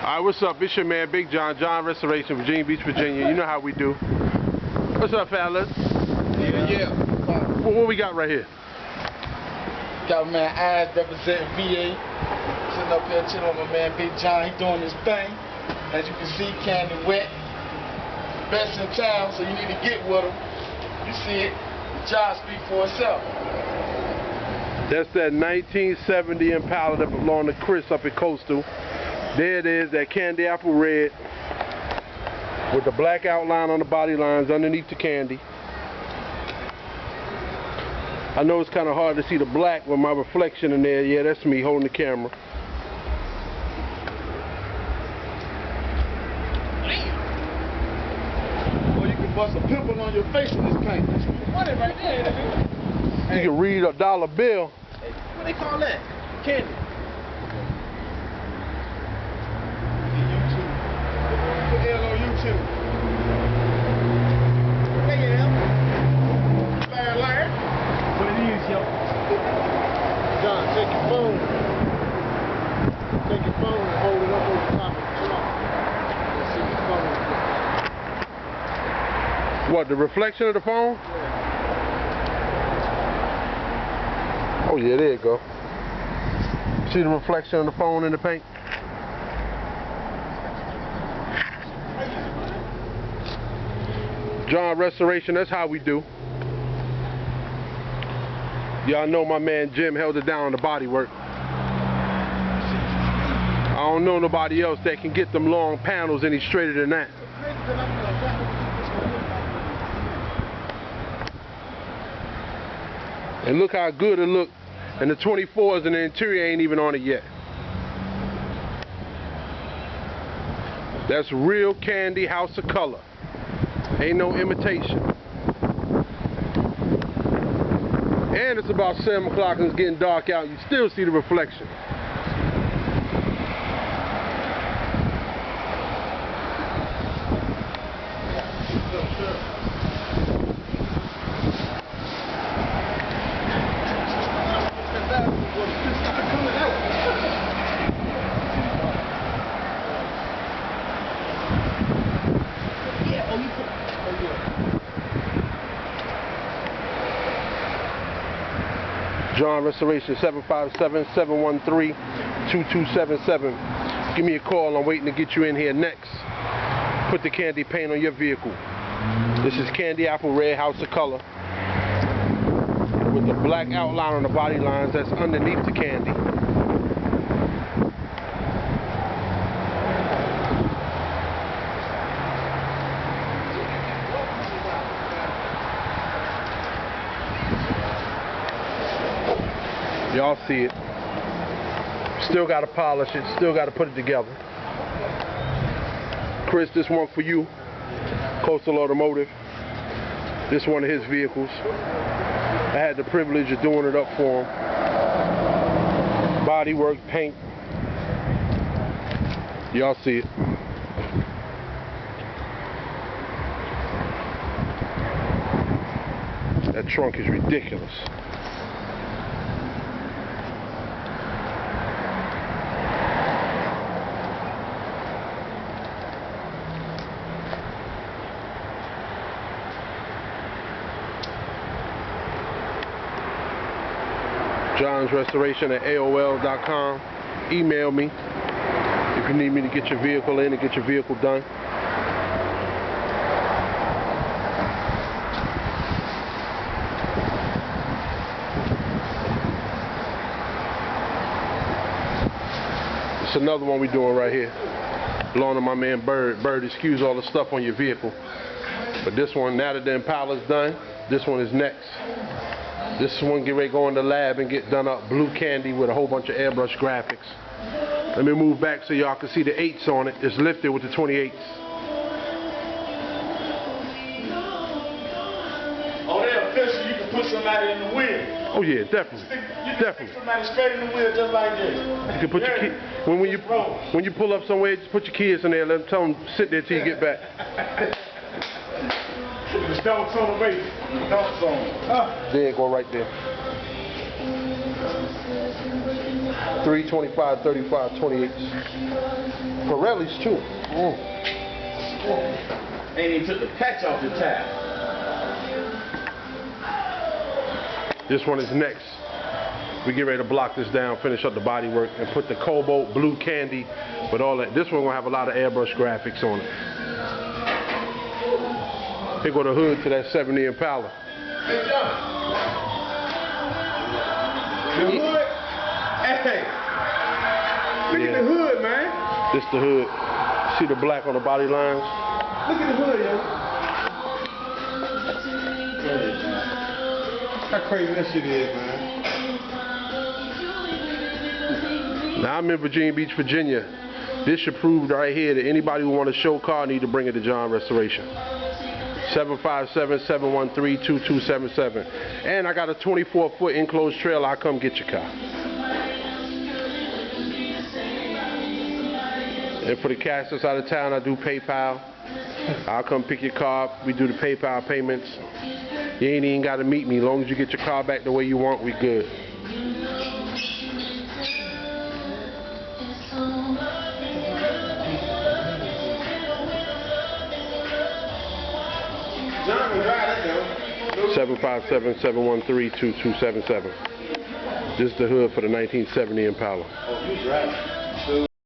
Alright, what's up? It's your man Big John, John Restoration, Virginia Beach, Virginia. You know how we do. What's up, fellas? Yeah. What we got right here? Got my man Eyes representing VA. Sitting up here chilling with my man Big John. He doing his thing. As you can see, Candy wet. Best in town, so you need to get with him. You see it. The job speaks for itself. That's that 1970 Impala that belonged to Chris up at Coastal. There it is, that candy apple red with the black outline on the body lines underneath the candy. I know it's kind of hard to see the black with my reflection in there. Yeah, that's me holding the camera. Or you can bust a pimple on your face with this paint. Money right there. You can read a dollar bill. Hey, what they call that? Candy. YouTube. There you go. Liar. What it is, yo. John, take your phone. Take your phone and hold it up over the top of the trunk. Let's see your phone. What, the reflection of the phone? Yeah. Oh yeah, there you go. See the reflection of the phone in the paint? John Restoration, that's how we do. Y'all know my man Jim held it down on the body work. I don't know nobody else that can get them long panels any straighter than that. And look how good it looked. And the 24s and the interior ain't even on it yet. That's real candy house of color. Ain't no imitation. And it's about 7 o'clock and it's getting dark out. You still see the reflection. John Restoration, 757-713-2277. Give me a call. I'm waiting to get you in here next. Put the candy paint on your vehicle. This is candy apple red house of color with the black outline on the body lines that's underneath the candy. Y'all see it. Still got to polish it. Still got to put it together. Chris, this one for you. Coastal Automotive. This one of his vehicles. I had the privilege of doing it up for him. Body work, paint. Y'all see it. That trunk is ridiculous. John's Restoration at AOL.com. Email me if you need me to get your vehicle in and get your vehicle done. It's another one we're doing right here. Belong to my man Bird. Bird, excuse all the stuff on your vehicle. But this one, now that the Impala's done, this one is next. This one get ready to go in the lab and get done up Blue Kandy with a whole bunch of Airbrushed Graphics. Let me move back so y'all can see the 8s on it. It's lifted with the 28s. Oh, they're official. You can put somebody in the wheel. Oh yeah, definitely. You can Definitely. stick somebody straight in the wheel just like this. You can put your key when you pull up somewhere, just put your kids in there. Let them tell them sit there till you get back. The dogs on the way. Dogs on. There you go, right there. 325, 35, 28. Pirellis too. Ain't even took the patch off the tire. This one is next. We get ready to block this down, finish up the body work, and put the Cobalt Blue Kandy with all that. This one gonna have a lot of Airbrushed Graphics on it. Here go the hood to that 70 Impala. Hey, John. The hood? Hey. Look at the hood, man. This the hood. See the black on the body lines? Look at the hood, yo. How crazy that shit is, man. Now I'm in Virginia Beach, Virginia. This should prove right here that anybody who want to show car need to bring it to John Restoration. 757-713-2277. And I got a 24-foot enclosed trailer. I'll come get your car. And for the cats that's out of town, I do PayPal. I'll come pick your car up. We do the PayPal payments. You ain't even got to meet me. As long as you get your car back the way you want, we good. John can drive that, though. 757-713-2277. This is the hood for the 1970 Impala. Oh, you drive it.